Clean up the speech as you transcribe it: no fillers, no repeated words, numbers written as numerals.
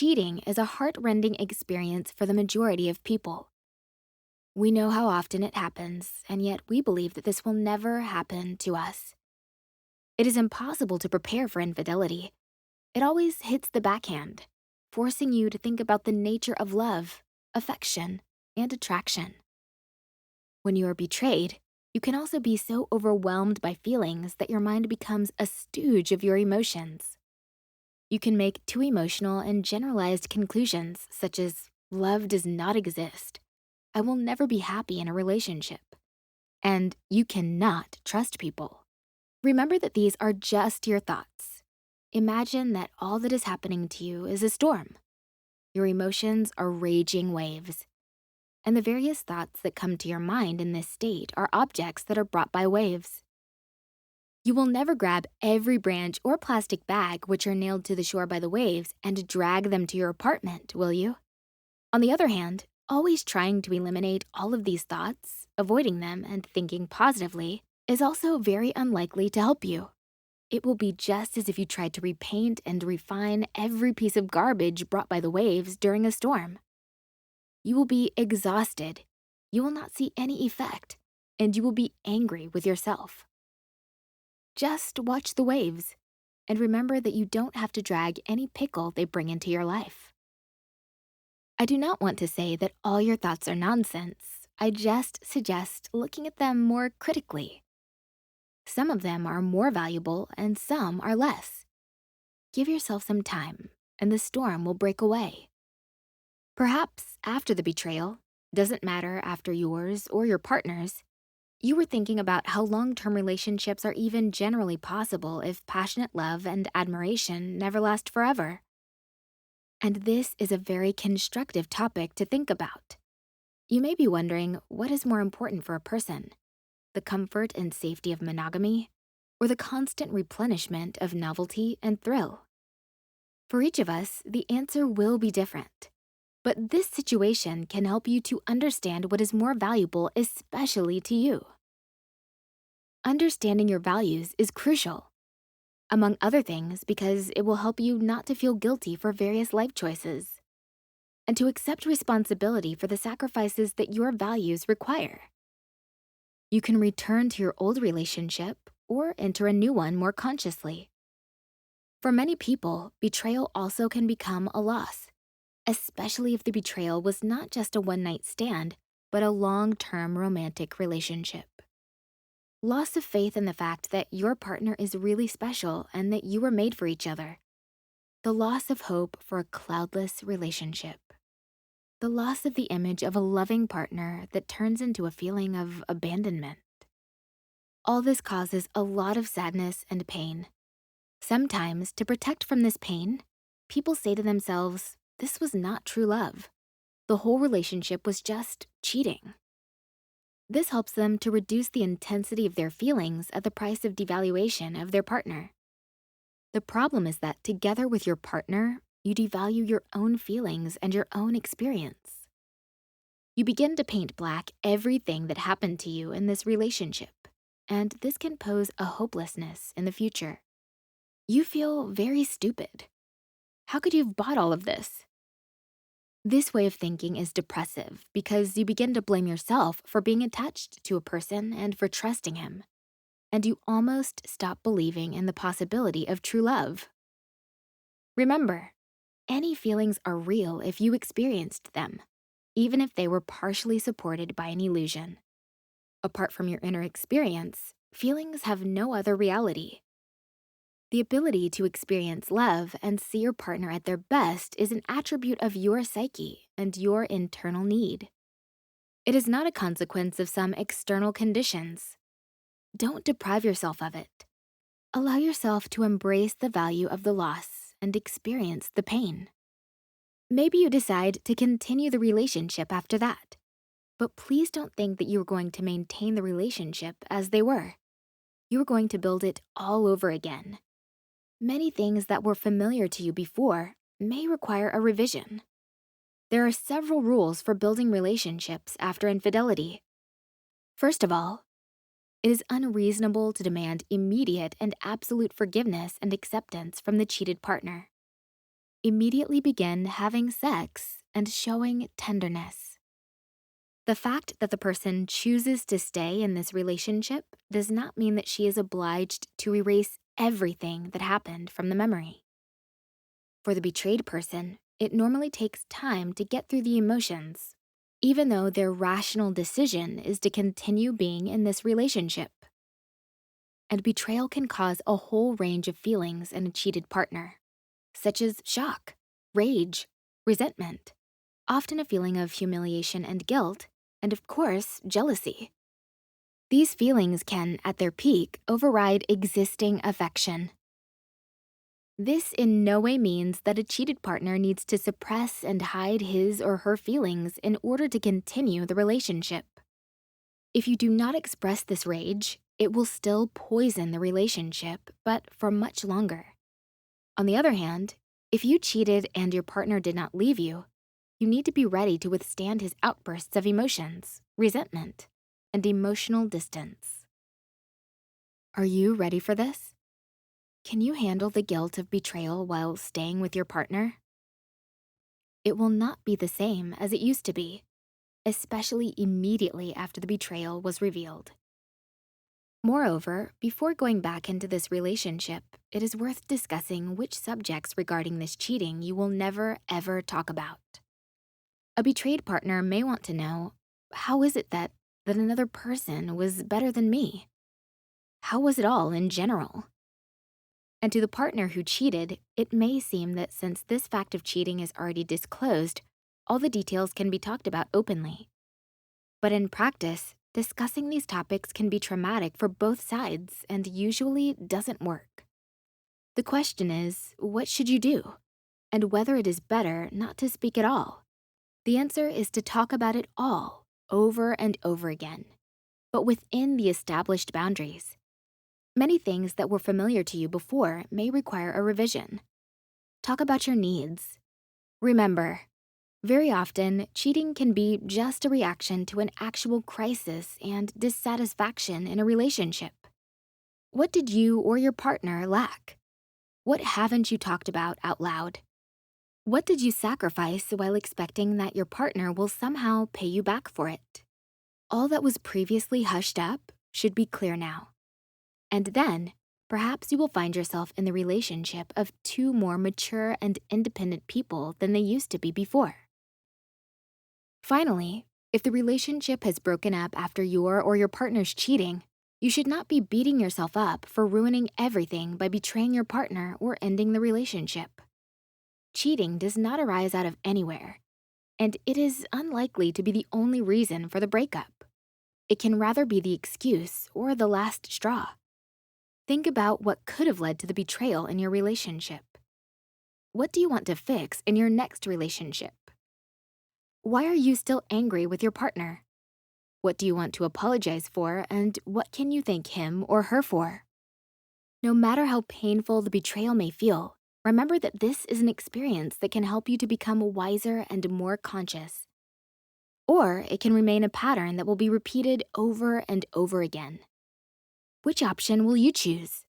cheating is a heart-rending experience for the majority of people. We know how often it happens, and yet we believe that this will never happen to us. It is impossible to prepare for infidelity. It always hits the backhand, forcing you to think about the nature of love, affection, and attraction. When you are betrayed, you can also be so overwhelmed by feelings that your mind becomes a stooge of your emotions. You can make too emotional and generalized conclusions, such as, love does not exist, I will never be happy in a relationship, and you cannot trust people. Remember that these are just your thoughts. Imagine that all that is happening to you is a storm. Your emotions are raging waves, and the various thoughts that come to your mind in this state are objects that are brought by waves. You will never grab every branch or plastic bag which are nailed to the shore by the waves and drag them to your apartment, will you? On the other hand, always trying to eliminate all of these thoughts, avoiding them, and thinking positively is also very unlikely to help you. It will be just as if you tried to repaint and refine every piece of garbage brought by the waves during a storm. You will be exhausted, you will not see any effect, and you will be angry with yourself. Just watch the waves, and remember that you don't have to drag any pickle they bring into your life. I do not want to say that all your thoughts are nonsense. I just suggest looking at them more critically. Some of them are more valuable and some are less. Give yourself some time, and the storm will break away. Perhaps after the betrayal, doesn't matter after yours or your partner's, you were thinking about how long-term relationships are even generally possible if passionate love and admiration never last forever. And this is a very constructive topic to think about. You may be wondering, what is more important for a person? The comfort and safety of monogamy, or the constant replenishment of novelty and thrill? For each of us, the answer will be different. But this situation can help you to understand what is more valuable, especially to you. Understanding your values is crucial, among other things, because it will help you not to feel guilty for various life choices, and to accept responsibility for the sacrifices that your values require. You can return to your old relationship or enter a new one more consciously. For many people, betrayal also can become a loss, especially if the betrayal was not just a one-night stand, but a long-term romantic relationship. Loss of faith in the fact that your partner is really special and that you were made for each other. The loss of hope for a cloudless relationship. The loss of the image of a loving partner that turns into a feeling of abandonment. All this causes a lot of sadness and pain. Sometimes, to protect from this pain, people say to themselves, this was not true love. The whole relationship was just cheating. This helps them to reduce the intensity of their feelings at the price of devaluation of their partner. The problem is that together with your partner, you devalue your own feelings and your own experience. You begin to paint black everything that happened to you in this relationship, and this can pose a hopelessness in the future. You feel very stupid. How could you have bought all of this? This way of thinking is depressive because you begin to blame yourself for being attached to a person and for trusting him, and you almost stop believing in the possibility of true love. Remember, any feelings are real if you experienced them, even if they were partially supported by an illusion. Apart from your inner experience, feelings have no other reality. The ability to experience love and see your partner at their best is an attribute of your psyche and your internal need. It is not a consequence of some external conditions. Don't deprive yourself of it. Allow yourself to embrace the value of the loss and experience the pain. Maybe you decide to continue the relationship after that, but please don't think that you are going to maintain the relationship as they were. You are going to build it all over again. Many things that were familiar to you before may require a revision. There are several rules for building relationships after infidelity. First of all, it is unreasonable to demand immediate and absolute forgiveness and acceptance from the cheated partner. immediately begin having sex and showing tenderness. The fact that the person chooses to stay in this relationship does not mean that she is obliged to erase everything that happened from the memory. For the betrayed person, it normally takes time to get through the emotions, even though their rational decision is to continue being in this relationship. And betrayal can cause a whole range of feelings in a cheated partner, such as shock, rage, resentment, often a feeling of humiliation and guilt, and of course, jealousy. These feelings can, at their peak, override existing affection. This in no way means that a cheated partner needs to suppress and hide his or her feelings in order to continue the relationship. If you do not express this rage, it will still poison the relationship, but for much longer. On the other hand, if you cheated and your partner did not leave you, you need to be ready to withstand his outbursts of emotions, resentment, and emotional distance. Are you ready for this? Can you handle the guilt of betrayal while staying with your partner? It will not be the same as it used to be, especially immediately after the betrayal was revealed. Moreover, before going back into this relationship, it is worth discussing which subjects regarding this cheating you will never, ever talk about. A betrayed partner may want to know, how is it that another person was better than me? How was it all in general? And to the partner who cheated, it may seem that since this fact of cheating is already disclosed, all the details can be talked about openly. But in practice, discussing these topics can be traumatic for both sides and usually doesn't work. The question is, what should you do? And whether it is better not to speak at all. The answer is to talk about it all, over and over again, but within the established boundaries. Many things that were familiar to you before may require a revision. Talk about your needs. Remember, very often, cheating can be just a reaction to an actual crisis and dissatisfaction in a relationship. What did you or your partner lack? What haven't you talked about out loud? What did you sacrifice while expecting that your partner will somehow pay you back for it? All that was previously hushed up should be clear now. And then, perhaps you will find yourself in the relationship of two more mature and independent people than they used to be before. Finally, if the relationship has broken up after your or your partner's cheating, you should not be beating yourself up for ruining everything by betraying your partner or ending the relationship. Cheating does not arise out of anywhere, and it is unlikely to be the only reason for the breakup. It can rather be the excuse or the last straw. Think about what could have led to the betrayal in your relationship. What do you want to fix in your next relationship? Why are you still angry with your partner? What do you want to apologize for, and what can you thank him or her for? No matter how painful the betrayal may feel, remember that this is an experience that can help you to become wiser and more conscious. Or it can remain a pattern that will be repeated over and over again. Which option will you choose?